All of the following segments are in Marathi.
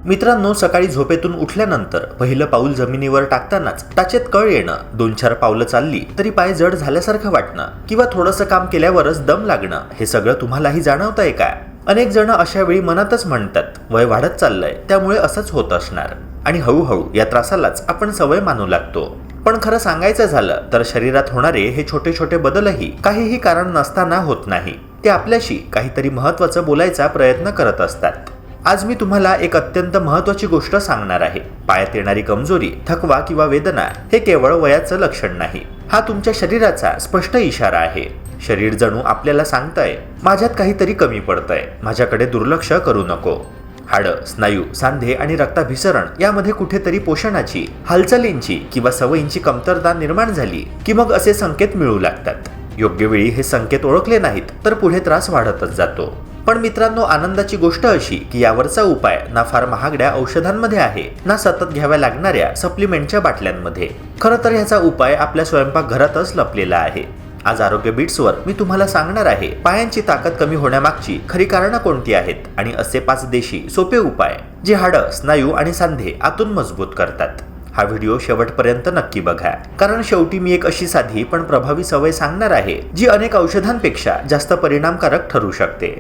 मित्रांनो, सकाळी झोपेतून उठल्यानंतर पहिलं पाऊल जमिनीवर टाकतानाच टाचेत कळ येणं, 2-4 पावलं चालली तरी पाय जड झाल्यासारखं वाटणं किंवा थोडंसं काम केल्यावरच दम लागणं, हे सगळं तुम्हालाही जाणवतंय का? अनेक जण अशा वेळी मनातच म्हणतात, वय वाढत चाललंय त्यामुळे असंच होत असणार, आणि हळूहळू या त्रासालाच आपण सवय मानू लागतो. पण खरं सांगायचं झालं तर शरीरात होणारे हे छोटे छोटे बदलही काहीही कारण नसताना होत नाही. ते आपल्याशी काहीतरी महत्त्वाचं बोलायचा प्रयत्न करत असतात. आज मी तुम्हाला एक अत्यंत महत्त्वाची गोष्ट सांगणार आहे. पायात येणारी कमजोरी, थकवा किंवा वेदना हे केवळ वयाचं लक्षण नाही. हा तुमच्या शरीराचा स्पष्ट इशारा आहे. शरीर जणू आपल्याला सांगतंय, माझ्यात काहीतरी कमी पडतंय, माझ्याकडे दुर्लक्ष करू नको. हाडं, स्नायू, सांधे आणि रक्ताभिसरण यामध्ये कुठेतरी पोषणाची, हालचालींची किंवा सवयींची कमतरता निर्माण झाली की मग असे संकेत मिळू लागतात. योग्य वेळी हे संकेत ओळखले नाहीत तर पुढे त्रास वाढतच जातो. पण मित्रांनो, आनंदाची गोष्ट अशी की यावरचा उपाय ना फार महागड्या औषधांमध्ये आहे, ना सतत घ्याव्या लागणाऱ्या सप्लिमेंटच्या बाटल्यांमध्ये. खरं तर ह्याचा उपाय आपल्या स्वयंपाकघरातच लपलेला आहे. आज आरोग्य बीट्सवर मी तुम्हाला सांगणार आहे, पायांची ताकद कमी होण्यामागची खरी कारणं कोणती आहेत आणि असे 5 देशी सोपे उपाय जे हाडं, स्नायू आणि सांधे आतून मजबूत करतात. हा व्हिडिओ शेवटपर्यंत नक्की बघा, कारण शेवटी मी एक अशी साधी पण प्रभावी सवय सांगणार आहे जी अनेक औषधांपेक्षा जास्त परिणामकारक ठरू शकते.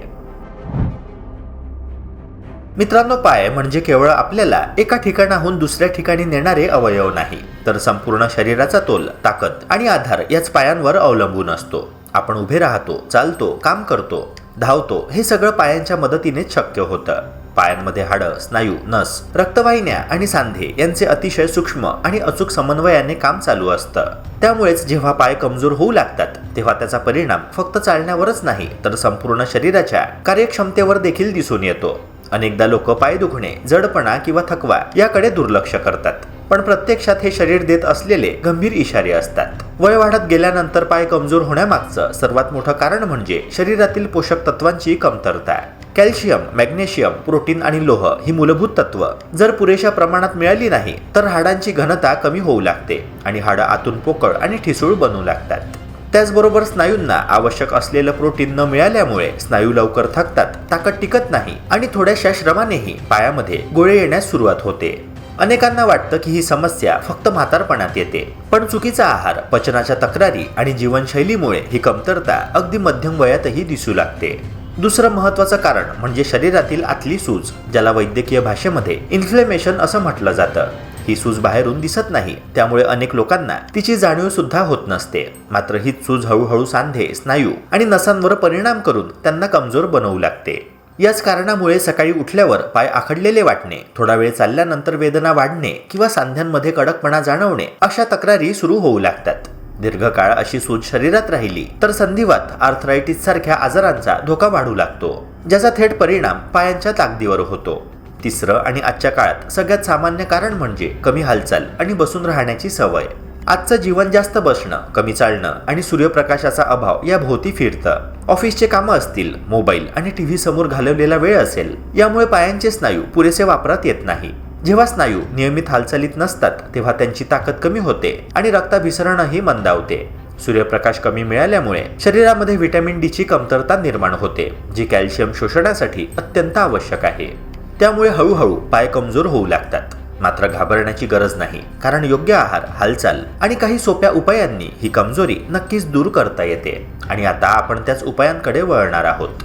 मित्रांनो, पाय म्हणजे केवळ आपल्याला एका ठिकाणाहून दुसऱ्या ठिकाणी नेणारे अवयव नाही, तर संपूर्ण शरीराचा तोल, ताकद आणि आधार याच पायांवर अवलंबून असतो. आपण उभे राहतो, चालतो, काम करतो, धावतो, हे सगळं पायांच्या मदतीनेच शक्य होतं. पायांमध्ये हाडं, स्नायू, नस, रक्तवाहिन्या आणि सांधे यांचे अतिशय सूक्ष्म आणि अचूक समन्वयाने काम चालू असतं. त्यामुळेच जेव्हा पाय कमजोर होऊ लागतात तेव्हा त्याचा परिणाम फक्त चालण्यावरच नाही तर संपूर्ण शरीराच्या कार्यक्षमतेवर देखील दिसून येतो. अनेकदा लोक पाय दुखणे, जडपणा किंवा थकवा याकडे दुर्लक्ष करतात, पण प्रत्यक्षात हे शरीर देत असलेले गंभीर इशारे असतात. वय वाढत गेल्यानंतर पाय कमजोर होण्यामागचं सर्वात मोठं कारण म्हणजे शरीरातील पोषक तत्वांची कमतरता. कॅल्शियम, मॅग्नेशियम, प्रोटीन आणि लोह ही मूलभूत तत्व जर पुरेशा प्रमाणात मिळाली नाही तर हाडांची घनता कमी होऊ लागते आणि हाडं आतून पोकळ आणि ठिसूळ बनू लागतात. त्याचबरोबर स्नायूंना आवश्यक असलेलं प्रोटीन न मिळाल्यामुळे स्नायू लवकर थकतात, ताकद टिकत नाही आणि थोड्याशा श्रमानेही पायामध्ये गोळे येण्यास सुरुवात होते. अनेकांना वाटतं की ही समस्या फक्त म्हातारपणात येते, पण चुकीचा आहार, पचनाच्या तक्रारी आणि जीवनशैलीमुळे ही कमतरता अगदी मध्यम वयातही दिसू लागते. दुसरं महत्त्वाचं कारण म्हणजे शरीरातील आतली सूज, ज्याला वैद्यकीय भाषेमध्ये इन्फ्लेमेशन असं म्हटलं जातं. ही सूज बाहेरून दिसत नाही, त्यामुळे अनेक लोकांना तिची जाणीव सुद्धा होत नसते. मात्र ही सूज हळूहळू सांधे, स्नायू आणि नसांवर परिणाम करून त्यांना कमजोर बनवू लागते. याच कारणामुळे सकाळी उठल्यावर पाय आखडलेले वाटणे, थोडा वेळ चालल्यानंतर वेदना वाढणे किंवा सांध्यांमध्ये कडकपणा जाणवणे अशा तक्रारी सुरू होऊ लागतात. दीर्घकाळ अशी सूज शरीरात राहिली तर संधिवात, आर्थरायटिस सारख्या आजारांचा धोका वाढू लागतो, ज्याचा थेट परिणाम पायांच्या ताकदीवर होतो. तिसरं आणि आजच्या काळात सगळ्यात सामान्य कारण म्हणजे कमी हालचाल आणि बसून राहण्याची सवय. आजचं जीवन जास्त बसणं, कमी चालणं आणि सूर्यप्रकाशाचा अभाव या भोवती फिरतं. ऑफिसचे कामं असतील, मोबाईल आणि टीव्ही समोर घालवलेला वेळ असेल, यामुळे पायांचे स्नायू पुरेसे वापरात येत नाही. जेव्हा स्नायू नियमित हालचालीत नसतात तेव्हा त्यांची ताकद कमी होते आणि रक्ताभिसरणही मंदावते. सूर्यप्रकाश कमी मिळाल्यामुळे शरीरामध्ये व्हिटॅमिन डी ची कमतरता निर्माण होते, जी कॅल्शियम शोषणासाठी अत्यंत आवश्यक आहे. त्यामुळे हळूहळू पाय कमजोर होऊ लागतात. मात्र घाबरण्याची गरज नाही, कारण योग्य आहार, हालचाल आणि काही सोप्या उपायांनी ही कमजोरी नक्कीच दूर करता येते. आणि आता आपण त्याच उपायांकडे वळणार आहोत.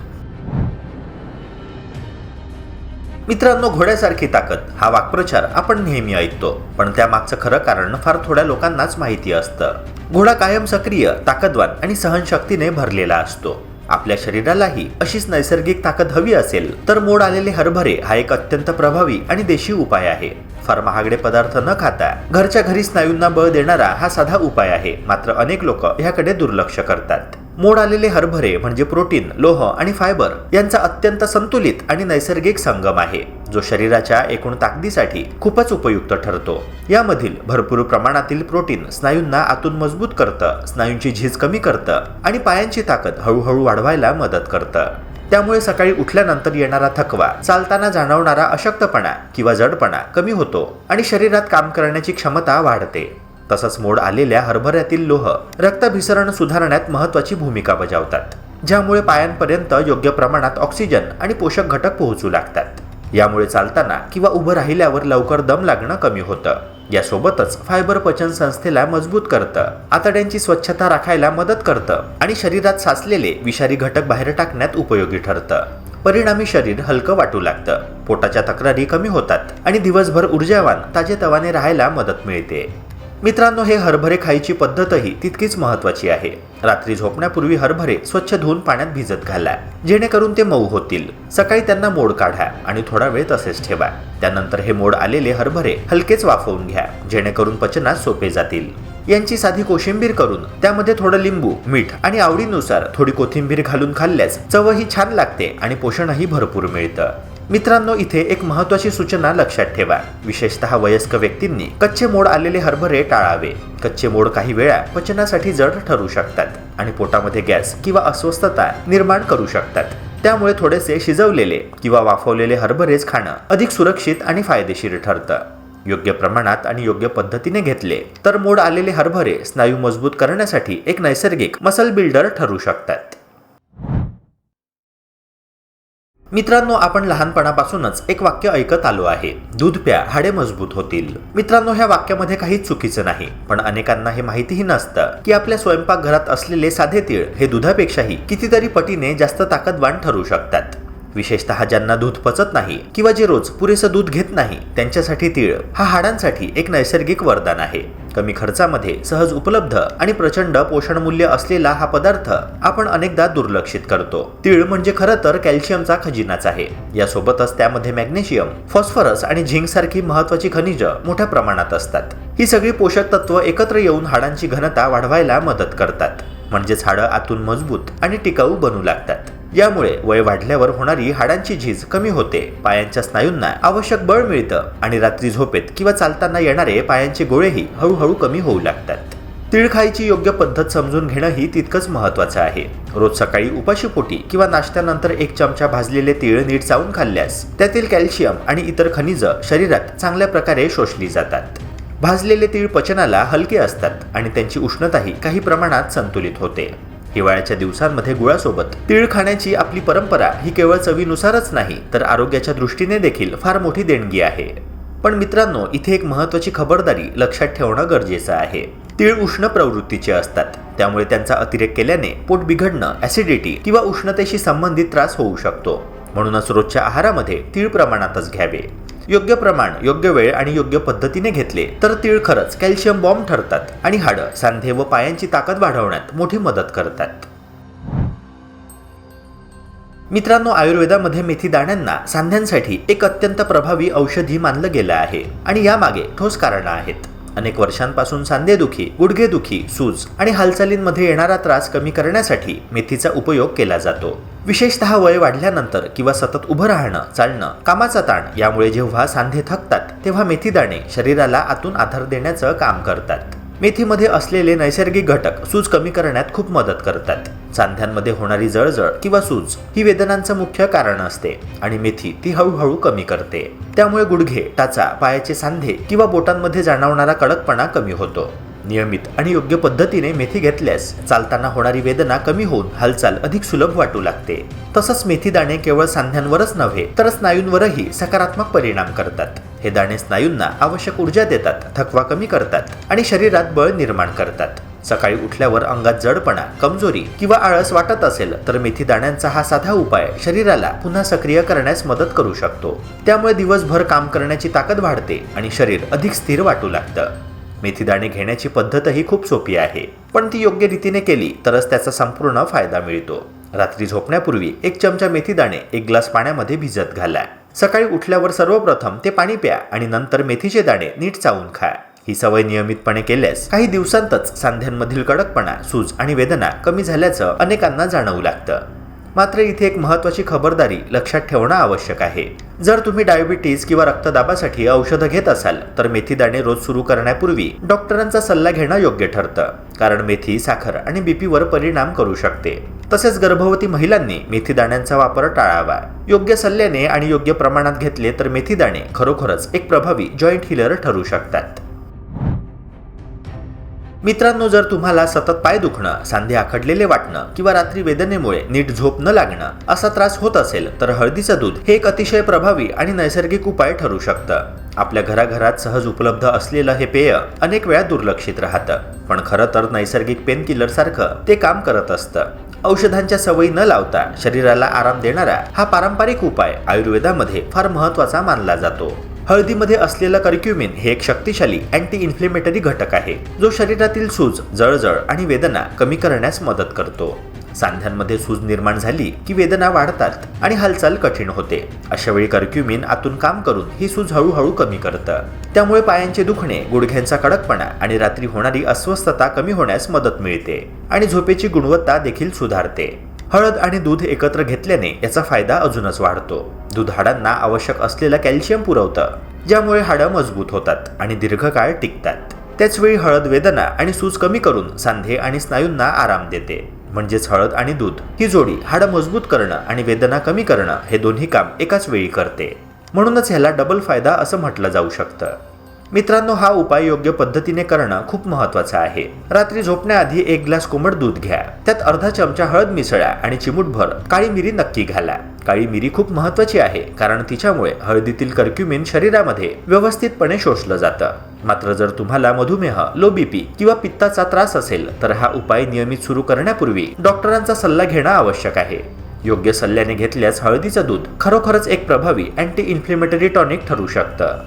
मित्रांनो, घोड्यासारखी ताकद हा वाक्प्रचार आपण नेहमी ऐकतो, पण त्यामागचं खरं कारण फार थोड्या लोकांनाच माहिती असतं. घोडा कायम सक्रिय, ताकदवान आणि सहनशक्तीने भरलेला असतो. आपल्या शरीरालाही अशीच नैसर्गिक ताकद हवी असेल तर मोड आलेले हरभरे हा एक अत्यंत प्रभावी आणि देशी उपाय आहे. फार महागडे पदार्थ न खाता घरच्या घरी स्नायूंना बळ देणारा हा साधा उपाय आहे, मात्र अनेक लोक ह्याकडे दुर्लक्ष करतात. मोड आलेले हरभरे म्हणजे प्रोटीन, लोह आणि फायबर यांचा अत्यंत संतुलित आणि नैसर्गिक संगम आहे, जो शरीराच्या एकूण ताकदीसाठी खूपच उपयुक्त ठरतो. यामधील भरपूर प्रमाणातील प्रोटीन स्नायूंना आतून मजबूत करतं, स्नायूंची झीज कमी करतं आणि पायांची ताकद हळूहळू वाढवायला मदत करतं. त्यामुळे सकाळी उठल्यानंतर येणारा थकवा, चालताना जाणवणारा अशक्तपणा किंवा जडपणा कमी होतो आणि शरीरात काम करण्याची क्षमता वाढते. तसंच मोड आलेल्या हरभऱ्यातील लोह रक्ताभिसरण सुधारण्यात महत्त्वाची भूमिका बजावतात, ज्यामुळे पायांपर्यंत योग्य प्रमाणात ऑक्सिजन आणि पोषक घटक पोहोचू लागतात. यामुळे चालताना किंवा उभं राहिल्यावर लवकर दम लागणं कमी होतं. यासोबतच फायबर पचन संस्थेला मजबूत करतं, आतड्यांची स्वच्छता राखायला मदत करतं आणि शरीरात साचलेले विषारी घटक बाहेर टाकण्यात उपयोगी ठरतं. परिणामी शरीर हलकं वाटू लागतं, पोटाच्या तक्रारी कमी होतात आणि दिवसभर ऊर्जावान ताजेतवाने राहायला मदत मिळते. मित्रांनो, हे हरभरे खायची पद्धतही तितकीच महत्त्वाची आहे. रात्री झोपण्यापूर्वी हरभरे स्वच्छ धुवून पाण्यात भिजत घाला, जेणेकरून ते मऊ होतील. सकाळी त्यांना मोड काढा आणि थोडा वेळ तसेच ठेवा. त्यानंतर हे मोड आलेले हरभरे हलकेच वाफवून घ्या, जेणेकरून पचनास सोपे जातील. यांची साधी कोशिंबीर करून त्यामध्ये थोडं लिंबू, मीठ आणि आवडीनुसार थोडी कोथिंबीर घालून खाल्ल्यास चवही छान लागते आणि पोषणही भरपूर मिळतं. मित्रांनो, इथे एक महत्त्वाची सूचना लक्षात ठेवा. विशेषतः वयस्क व्यक्तींनी कच्चे मोड आलेले हरभरे टाळावे. कच्चे मोड काही वेळा पचनासाठी जड ठरू शकतात आणि पोटामध्ये गॅस किंवा अस्वस्थता निर्माण करू शकतात. त्यामुळे थोडेसे शिजवलेले किंवा वाफवलेले हरभरेच खाणं अधिक सुरक्षित आणि फायदेशीर ठरतं. योग्य प्रमाणात आणि योग्य पद्धतीने घेतले तर मोड आलेले हरभरे स्नायू मजबूत करण्यासाठी एक नैसर्गिक मसल बिल्डर ठरू शकतात. मित्रांनो, आपण लहानपणापासूनच एक वाक्य ऐकत आलो आहे, दूध प्या, हाडे मजबूत होतील. मित्रांनो, ह्या वाक्यामध्ये काहीच चुकीचं नाही, पण अनेकांना हे माहितीही नसतं की आपल्या स्वयंपाकघरात असलेले साधे तीळ हे दुधापेक्षाही कितीतरी पटीने जास्त ताकदवान ठरू शकतात. विशेषतः ज्यांना दूध पचत नाही किंवा जे रोज पुरेसं दूध घेत नाही, त्यांच्यासाठी तीळ हा हाडांसाठी एक नैसर्गिक वरदान आहे. कमी खर्चामध्ये सहज उपलब्ध आणि प्रचंड पोषण मूल्य असलेला हा पदार्थ आपण अनेकदा दुर्लक्षित करतो. तीळ म्हणजे खरं तर कॅल्शियमचा खजिनाच आहे. यासोबतच त्यामध्ये मॅग्नेशियम, फॉस्फरस आणि झिंक सारखी महत्त्वाची खनिजं मोठ्या प्रमाणात असतात. ही सगळी पोषक तत्व एकत्र येऊन हाडांची घनता वाढवायला मदत करतात, म्हणजेच हाडं आतून मजबूत आणि टिकाऊ बनू लागतात. यामुळे वय वाढल्यावर होणारी हाडांची झीज कमी होते, पायांच्या स्नायूंना आवश्यक बळ मिळतं आणि रात्री झोपेत किंवा चालताना येणारे पायांचे गोळेही हळूहळू कमी होऊ लागतात. तीळ खायची योग्य पद्धत समजून घेणंही तितकंच महत्त्वाचं आहे. रोज सकाळी उपाशीपोटी किंवा नाश्त्यानंतर 1 चमचा भाजलेले तीळ नीट चावून खाल्ल्यास त्यातील कॅल्शियम आणि इतर खनिजं शरीरात चांगल्या प्रकारे शोषली जातात. भाजलेले तीळ पचनाला हलके असतात आणि त्यांची उष्णताही काही प्रमाणात संतुलित होते. हिवाळ्याच्या दिवसांमध्ये गुळासोबत तीळ खाण्याची आपली परंपरा ही केवळ चवीनुसारच नाही, तर आरोग्याच्या दृष्टीने देखील फार मोठी देणगी आहे. पण मित्रांनो, इथे एक महत्त्वाची खबरदारी लक्षात ठेवणं गरजेचं आहे. तीळ उष्ण प्रवृत्तीचे असतात, त्यामुळे त्यांचा अतिरेक केल्याने पोट बिघडणं, ॲसिडिटी किंवा उष्णतेशी संबंधित त्रास होऊ शकतो. म्हणूनच रोजच्या आहारामध्ये तीळ प्रमाणातच घ्यावे. योग्य प्रमाण, योग्य वेळ आणि योग्य पद्धतीने घेतले तर तीळ खरंच कॅल्शियम बॉम्ब ठरतात आणि हाडं, सांधे व पायांची ताकद वाढवण्यात मोठी मदत करतात. मित्रांनो, आयुर्वेदामध्ये मेथी दाण्यांना सांध्यांसाठी एक अत्यंत प्रभावी औषधी मानलं गेलं आहे आणि यामागे ठोस कारणं आहेत. अनेक वर्षांपासून सांधेदुखी, गुडघेदुखी, सूज आणि हालचालींमध्ये येणारा त्रास कमी करण्यासाठी मेथीचा उपयोग केला जातो. विशेषतः वय वाढल्यानंतर किंवा सतत उभं राहणं, चालणं, कामाचा ताण यामुळे जेव्हा सांधे थकतात, तेव्हा मेथी दाणे शरीराला आतून आधार देण्याचं काम करतात. मेथीमध्ये असलेले नैसर्गिक घटक सूज कमी करण्यात खूप मदत करतात. सांध्यांमध्ये होणारी जळजळ किंवा सूज ही वेदनांचं मुख्य कारण असते आणि मेथी ती हळूहळू कमी करते. त्यामुळे गुडघे, टाचा, पायाचे सांधे किंवा बोटांमध्ये जाणवणारा कडकपणा कमी होतो. नियमित आणि योग्य पद्धतीने मेथी घेतल्यास चालताना होणारी वेदना कमी होऊन हालचाल अधिक सुलभ वाटू लागते. तसंच मेथी दाणे केवळ सांध्यांवरच नव्हे तर स्नायूंवरही सकारात्मक परिणाम करतात. हे दाणे स्नायूंना आवश्यक ऊर्जा देतात, थकवा कमी करतात आणि शरीरात बळ निर्माण करतात. सकाळी उठल्यावर अंगात जडपणा, कमजोरी किंवा आळस वाटत असेल तर मेथी दाण्यांचा हा साधा उपाय शरीराला पुन्हा सक्रिय करण्यास मदत करू शकतो. त्यामुळे दिवसभर काम करण्याची ताकद वाढते आणि शरीर अधिक स्थिर वाटू लागतं. मेथी दाणे घेण्याची पद्धतही खूप सोपी आहे, पण ती योग्य रीतीने केली तरच त्याचा संपूर्ण फायदा मिळतो. रात्री झोपण्यापूर्वी 1 चमचा मेथी दाणे 1 ग्लास पाण्यामध्ये भिजत घाला. सकाळी उठल्यावर सर्वप्रथम ते पाणी प्या आणि नंतर मेथीचे दाणे नीट चावून खा. ही सवय नियमितपणे केल्यास काही दिवसांतच सांध्यांमधील कडकपणा, सूज आणि वेदना कमी झाल्याचं अनेकांना जाणवू लागतं. मात्र इथे एक महत्त्वाची खबरदारी लक्षात ठेवणं आवश्यक आहे. जर तुम्ही डायबिटीज किंवा रक्तदाबासाठी औषधं घेत असाल तर मेथी दाणे रोज सुरू करण्यापूर्वी डॉक्टरांचा सल्ला घेणं योग्य ठरतं, कारण मेथी साखर आणि बीपीवर परिणाम करू शकते. तसेच गर्भवती महिलांनी मेथी दाण्यांचा वापर टाळावा. योग्य सल्ल्याने आणि योग्य प्रमाणात घेतले तर मेथी दाणे खरोखरच एक प्रभावी जॉईंट हिलर ठरू शकतात. मित्रांनो, जर तुम्हाला सतत पाय दुखणं, सांधे आखडलेले वाटणं किंवा रात्री वेदनेमुळे नीट झोप न लागणं असा त्रास होत असेल तर हळदीचं दूध हे एक अतिशय प्रभावी आणि नैसर्गिक उपाय ठरू शकतं. आपल्या घराघरात सहज उपलब्ध असलेलं हे पेय अनेक वेळा दुर्लक्षित राहतं, पण खरं तर नैसर्गिक पेनकिलर सारखं ते काम करत असतं. औषधांच्या सवयी न लावता शरीराला आराम देणारा हा पारंपरिक उपाय आयुर्वेदामध्ये फार महत्त्वाचा मानला जातो. हळदीमध्ये असलेलं कर्क्युमिन हे एक शक्तिशाली अँटी इन्फ्लेमेटरी घटक आहे, जो शरीरातील सूज, जळजळ आणि वेदना कमी करण्यास मदत करतो. सांध्यांमध्ये सूज निर्माण झाली की वेदना वाढतात आणि हालचाल कठीण होते. अशा वेळी कर्क्युमिन आतून काम करून ही सूज हळूहळू कमी करतं. त्यामुळे पायांचे दुखणे, गुडघ्यांचा कडकपणा आणि रात्री होणारी अस्वस्थता कमी होण्यास मदत मिळते आणि झोपेची गुणवत्ता देखील सुधारते. हळद आणि दूध एकत्र घेतल्याने याचा फायदा अजूनच वाढतो. दूध हाडांना आवश्यक असलेलं कॅल्शियम पुरवतं, ज्यामुळे हाडं मजबूत होतात आणि दीर्घकाळ टिकतात. त्याचवेळी हळद वेदना आणि सूज कमी करून सांधे आणि स्नायूंना आराम देते. म्हणजेच हळद आणि दूध ही जोडी हाडं मजबूत करणं आणि वेदना कमी करणं हे दोन्ही काम एकाच वेळी करते. म्हणूनच ह्याला डबल फायदा असं म्हटलं जाऊ शकतं. मित्रांनो, हा उपाय योग्य पद्धतीने करणं खूप महत्त्वाचं आहे. रात्री झोपण्याआधी 1 ग्लास कोमट दूध घ्या. त्यात अर्धा चमचा हळद मिसळा आणि चिमूटभर काळी मिरी नक्की घाला. काळी मिरी खूप महत्त्वाची आहे, कारण तिच्यामुळे हळदीतील कर्क्युमिन शरीरामध्ये व्यवस्थितपणे शोषलं जातं. मात्र जर तुम्हाला मधुमेह, लो बीपी किंवा पित्ताचा त्रास असेल तर हा उपाय नियमित सुरू करण्यापूर्वी डॉक्टरांचा सल्ला घेणं आवश्यक आहे. योग्य सल्ल्याने घेतल्यास हळदीचं दूध खरोखरच एक प्रभावी अँटी इन्फ्लेमेटरी टॉनिक ठरू शकतं.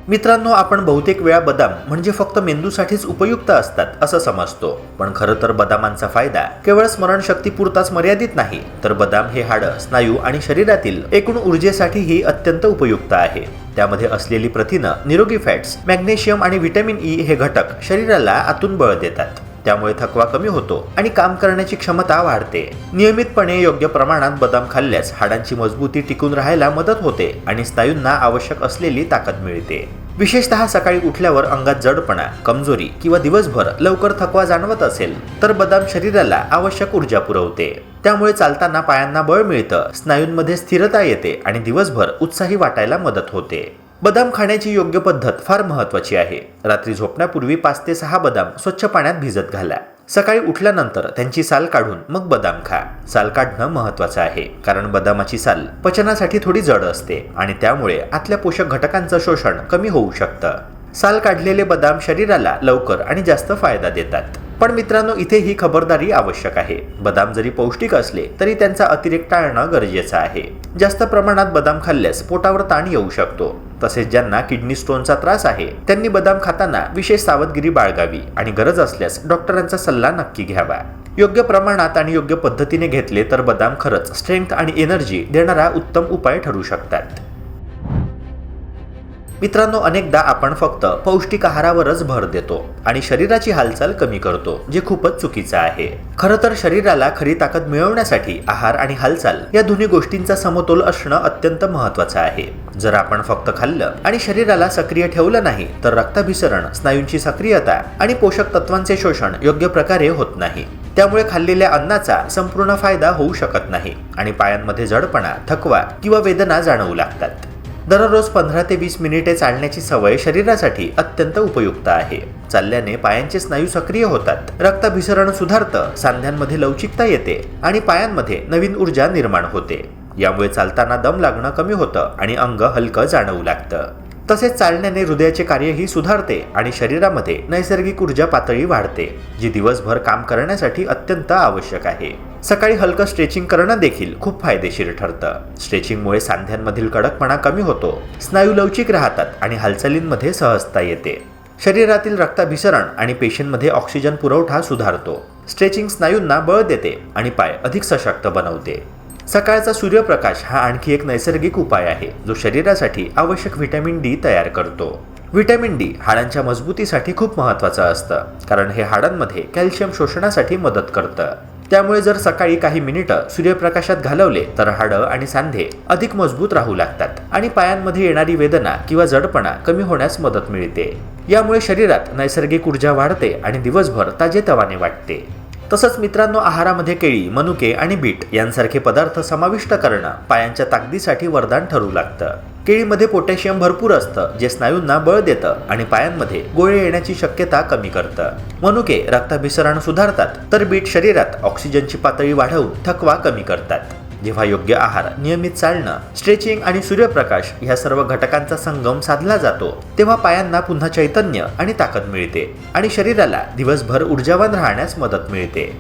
मित्रांनो, आपण बहुतेक वेळा बदाम म्हणजे फक्त मेंदूसाठीच उपयुक्त असतात असं समजतो, पण खरं तर बदामांचा फायदा केवळ स्मरणशक्ती पुरताच मर्यादित नाही, तर बदाम हे हाडं, स्नायू आणि शरीरातील एकूण ऊर्जेसाठीही अत्यंत उपयुक्त आहे. त्यामध्ये असलेली प्रथिनं, निरोगी फॅट्स, मॅग्नेशियम आणि व्हिटॅमिन ई हे घटक शरीराला आतून बळ देतात. त्यामुळे थकवा कमी होतो आणि काम करण्याची क्षमता वाढते. नियमितपणे योग्य प्रमाणात बदाम खाल्ल्यास हाडांची मजबूती टिकून राहायला मदत होते आणि स्नायूंना आवश्यक असलेली ताकद मिळते. विशेषतः सकाळी उठल्यावर अंगात जडपणा, कमजोरी किंवा दिवसभर लवकर थकवा जाणवत असेल तर बदाम शरीराला आवश्यक ऊर्जा पुरवते. त्यामुळे चालताना पायांना बळ मिळतं, स्नायूंमध्ये स्थिरता येते आणि दिवसभर उत्साही वाटायला मदत होते. बदाम खाण्याची योग्य पद्धत फार महत्त्वाची आहे. रात्री झोपण्यापूर्वी 5 ते 6 बदाम स्वच्छ पाण्यात भिजत घाला. सकाळी उठल्यानंतर त्यांची साल काढून मग बदाम खा. साल काढणं महत्त्वाचं आहे, कारण बदामाची साल पचनासाठी थोडी जड असते आणि त्यामुळे आतल्या पोषक घटकांचं शोषण कमी होऊ शकतं. साल काढलेले बदाम शरीराला लवकर आणि जास्त फायदा देतात. पण मित्रांनो, इथे ही खबरदारी आवश्यक आहे. बदाम जरी पौष्टिक असले तरी त्यांचा अतिरेक टाळणं गरजेचं आहे. जास्त प्रमाणात बदाम खाल्ल्यास पोटावर ताण येऊ शकतो. तसेच ज्यांना किडनी स्टोनचा त्रास आहे त्यांनी बदाम खाताना विशेष सावधगिरी बाळगावी आणि गरज असल्यास डॉक्टरांचा सल्ला नक्की घ्यावा. योग्य प्रमाणात आणि योग्य पद्धतीने घेतले तर बदाम खरंच स्ट्रेंथ आणि एनर्जी देणारा उत्तम उपाय ठरू शकतात. मित्रांनो, अनेकदा आपण फक्त पौष्टिक आहारावरच भर देतो आणि शरीराची हालचाल कमी करतो, जे खूपच चुकीचं आहे. खरं तर शरीराला खरी ताकद मिळवण्यासाठी आहार आणि हालचाल या दोन्ही गोष्टींचा समतोल असणं अत्यंत महत्त्वाचं आहे. जर आपण फक्त खाल्लं आणि शरीराला सक्रिय ठेवलं नाही तर रक्ताभिसरण, स्नायूंची सक्रियता आणि पोषक तत्वांचे शोषण योग्य प्रकारे होत नाही. त्यामुळे खाल्लेल्या अन्नाचा संपूर्ण फायदा होऊ शकत नाही आणि पायांमध्ये जडपणा, थकवा किंवा वेदना जाणवू लागतात. दररोज 15 ते 20 मिनिटे चालण्याची सवय शरीरासाठी अत्यंत उपयुक्त आहे. चालल्याने पायांचे स्नायू सक्रिय होतात, रक्ताभिसरण सुधारतं, सांध्यांमध्ये लवचिकता येते आणि पायांमध्ये नवीन ऊर्जा निर्माण होते. यामुळे चालताना दम लागणं कमी होतं आणि अंग हलकं जाणवू लागतं. तसेच चालण्याने हृदयाचे कार्यही सुधारते आणि शरीरामध्ये नैसर्गिक ऊर्जा पातळी वाढते, जी दिवसभर काम करण्यासाठी अत्यंत आवश्यक आहे. सकाळी हलकं स्ट्रेचिंग करणं देखील खूप फायदेशीर ठरतं. स्ट्रेचिंगमुळे सांध्यांमधील कडकपणा कमी होतो, स्नायू लवचिक राहतात आणि हालचालींमध्ये सहजता येते. शरीरातील रक्ताभिसरण आणि पेशींमध्ये ऑक्सिजन पुरवठा सुधारतो. स्ट्रेचिंग स्नायूंना बळ देते आणि पाय अधिक सशक्त बनवते. सकाळचा सूर्यप्रकाश हा आणखी एक नैसर्गिक उपाय आहे, जो शरीरासाठी आवश्यक व्हिटॅमिन डी तयार करतो. व्हिटॅमिन डी हाडांच्या मजबूतीसाठी खूप महत्त्वाचं असतं, कारण हे हाडांमध्ये कॅल्शियम शोषणासाठी मदत करतं. त्यामुळे जर सकाळी काही मिनिटं सूर्यप्रकाशात घालवले तर हाडं आणि सांधे अधिक मजबूत राहू लागतात आणि पायांमध्ये येणारी वेदना किंवा जडपणा कमी होण्यास मदत मिळते. यामुळे शरीरात नैसर्गिक ऊर्जा वाढते आणि दिवसभर ताजेतवाने वाटते. तसंच मित्रांनो, आहारामध्ये केळी, मनुके आणि बीट यांसारखे पदार्थ समाविष्ट करणं पायांच्या ताकदीसाठी वरदान ठरू लागतं. केळीमध्ये पोटॅशियम भरपूर असतं, जे स्नायूंना बळ देतं आणि पायांमध्ये गोळे येण्याची शक्यता कमी करतं. मनुके रक्ताभिसरण सुधारतात, तर बीट शरीरात ऑक्सिजनची पातळी वाढवून थकवा कमी करतात. जेव्हा योग्य आहार, नियमित चालणं, स्ट्रेचिंग आणि सूर्यप्रकाश ह्या सर्व घटकांचा संगम साधला जातो, तेव्हा पायांना पुन्हा चैतन्य आणि ताकद मिळते आणि शरीराला दिवसभर ऊर्जावान राहण्यास मदत मिळते.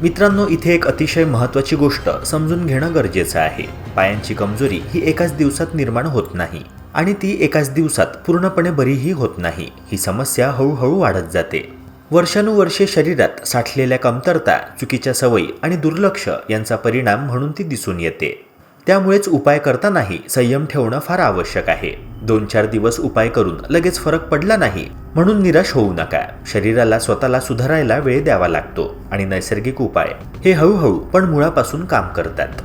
मित्रांनो, इथे एक अतिशय महत्त्वाची गोष्ट समजून घेणं गरजेचं आहे. पायांची कमजोरी ही एकाच दिवसात निर्माण होत नाही आणि ती एकाच दिवसात पूर्णपणे बरीही होत नाही. ही समस्या हळूहळू वाढत जाते. वर्षानुवर्षे शरीरात साठलेल्या कमतरता, चुकीच्या सवयी आणि दुर्लक्ष यांचा परिणाम म्हणून ती दिसून येते. त्यामुळेच उपाय करतानाही संयम ठेवणं फार आवश्यक आहे. 2-4 दिवस उपाय करून लगेच फरक पडला नाही म्हणून निराश होऊ नका. शरीराला स्वतःला सुधारायला वेळ द्यावा लागतो आणि नैसर्गिक उपाय हे हळूहळू पण मुळापासून काम करतात.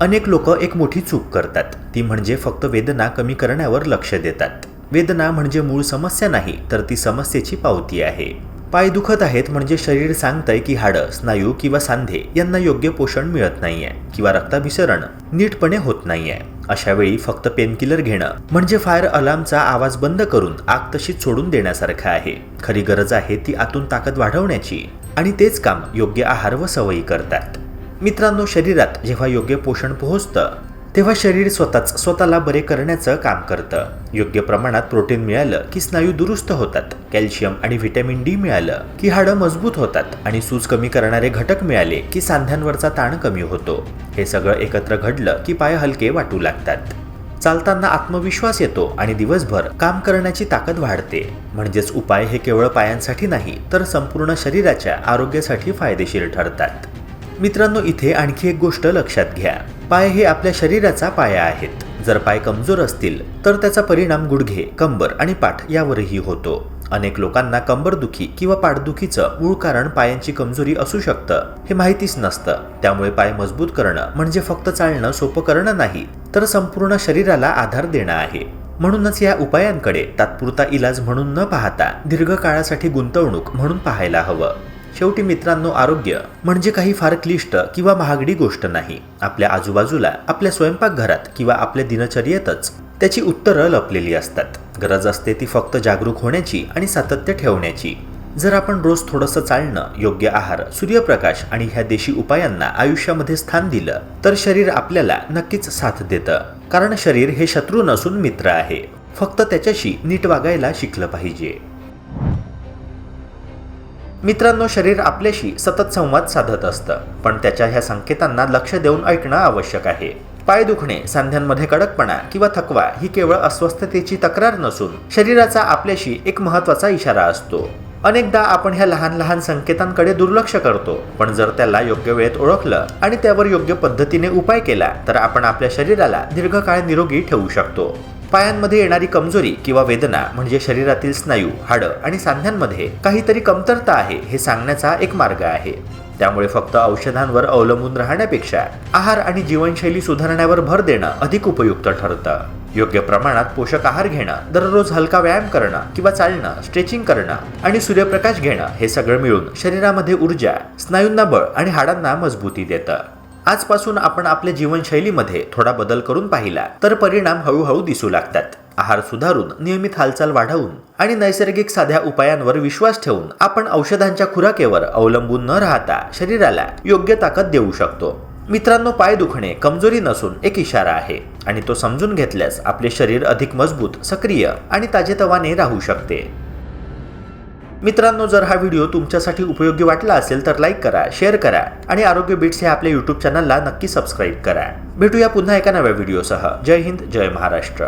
अनेक लोक एक मोठी चूक करतात, ती म्हणजे फक्त वेदना कमी करण्यावर लक्ष देतात. वेदना म्हणजे मूळ समस्या नाही, तर ती समस्येची पावती आहे. पाय दुखत आहेत म्हणजे शरीर सांगतंय की हाडं, स्नायू किंवा सांधे यांना योग्य पोषण मिळत नाहीये किंवा रक्ताभिसरण नीटपणे होत नाहीये. अशा वेळी फक्त पेनकिलर घेणं म्हणजे फायर अलार्मचा आवाज बंद करून आग तशीच सोडून देण्यासारखं आहे. खरी गरज आहे ती आतून ताकद वाढवण्याची आणि तेच काम योग्य आहार व सवयी करतात. मित्रांनो, शरीरात जेव्हा योग्य पोषण पोहोचतं तेव्हा शरीर स्वतःला बरे करण्याचं काम करतं. योग्य प्रमाणात प्रोटीन मिळालं की स्नायू दुरुस्त होतात, कॅल्शियम आणि व्हिटॅमिन डी मिळालं की हाडं मजबूत होतात आणि सूज कमी करणारे घटक मिळाले की सांध्यांवरचा ताण कमी होतो. हे सगळं एकत्र घडलं की पाय हलके वाटू लागतात. चालताना आत्मविश्वास येतो आणि दिवसभर काम करण्याची ताकद वाढते. म्हणजेच उपाय हे केवळ पायांसाठी नाही, तर संपूर्ण शरीराच्या आरोग्यासाठी फायदेशीर ठरतात. मित्रांनो, इथे आणखी एक गोष्ट लक्षात घ्या. पाय हे आपल्या शरीराचा पाया आहेत. जर पाय कमजोर असतील तर त्याचा परिणाम गुडघे, कंबर आणि पाठ यावरही होतो. अनेक लोकांना कंबरदुखी किंवा पाठदुखीचं मूळ कारण पायांची कमजोरी असू शकतं, हे माहितीच नसतं. त्यामुळे पाय मजबूत करणं म्हणजे फक्त चालणं सोपं करणं नाही, तर संपूर्ण शरीराला आधार देणं आहे. म्हणूनच या उपायांकडे तात्पुरता इलाज म्हणून न पाहता दीर्घकाळासाठी गुंतवणूक म्हणून पाहायला हवं. शेवटी मित्रांनो, आरोग्य म्हणजे काही फार क्लिष्ट किंवा महागडी गोष्ट नाही. आपल्या आजूबाजूला, आपल्या स्वयंपाकघरात किंवा आपल्या दिनचर्येतच त्याची उत्तरं लपलेली असतात. गरज असते ती फक्त जागरूक होण्याची आणि सातत्य ठेवण्याची. जर आपण रोज थोडंसं चालणं, योग्य आहार, सूर्यप्रकाश आणि ह्या देशी उपायांना आयुष्यामध्ये स्थान दिलं तर शरीर आपल्याला नक्कीच साथ देतं. कारण शरीर हे शत्रू नसून मित्र आहे. फक्त त्याच्याशी नीट वागायला शिकलं पाहिजे. मित्रांनो, शरीर आपल्याशी सतत संवाद साधत असतं, पण त्याच्या ह्या संकेतांना लक्ष देऊन ऐकणं आवश्यक आहे. पाय दुखणे, सांध्यांमध्ये कडकपणा किंवा थकवा ही केवळ अस्वस्थतेची तक्रार नसून शरीराचा आपल्याशी एक महत्त्वाचा इशारा असतो. अनेकदा आपण ह्या लहान लहान संकेतांकडे दुर्लक्ष करतो, पण जर त्याला योग्य वेळेत ओळखलं आणि त्यावर योग्य पद्धतीने उपाय केला तर आपण आपल्या शरीराला दीर्घकाळ निरोगी ठेवू शकतो. पायांमध्ये येणारी कमजोरी किंवा वेदना म्हणजे शरीरातील स्नायू, हाडं आणि सांध्यांमध्ये काहीतरी कमतरता आहे हे सांगण्याचा एक मार्ग आहे. त्यामुळे फक्त औषधांवर अवलंबून राहण्यापेक्षा आहार आणि जीवनशैली सुधारण्यावर भर देणं अधिक उपयुक्त ठरतं. योग्य प्रमाणात पोषक आहार घेणं, दररोज हलका व्यायाम करणं किंवा चालणं, स्ट्रेचिंग करणं आणि सूर्यप्रकाश घेणं हे सगळं मिळून शरीरामध्ये ऊर्जा, स्नायूंना बळ आणि हाडांना मजबूती देतं. आजपासून आपण आपल्या जीवनशैलीमध्ये थोडा बदल करून पाहिला तर परिणाम हळूहळू दिसू लागतात. आहार सुधारून, नियमित हालचाल वाढवून आणि नैसर्गिक साध्या उपायांवर विश्वास ठेवून आपण औषधांच्या खुराकेवर अवलंबून न राहता शरीराला योग्य ताकद देऊ शकतो. मित्रांनो, पाय दुखणे कमजोरी नसून एक इशारा आहे आणि तो समजून घेतल्यास आपले शरीर अधिक मजबूत, सक्रिय आणि ताजेतवाने राहू शकते. मित्रांनो, जर हा व्हिडिओ तुमच्यासाठी उपयोगी वाटला असेल तर लाईक करा, शेअर करा आणि आरोग्य बीट्स या आपल्या यूट्यूब चॅनलला नक्की सबस्क्राईब करा. भेटूया पुन्हा एका नव्या व्हिडिओसह. जय हिंद, जय महाराष्ट्र.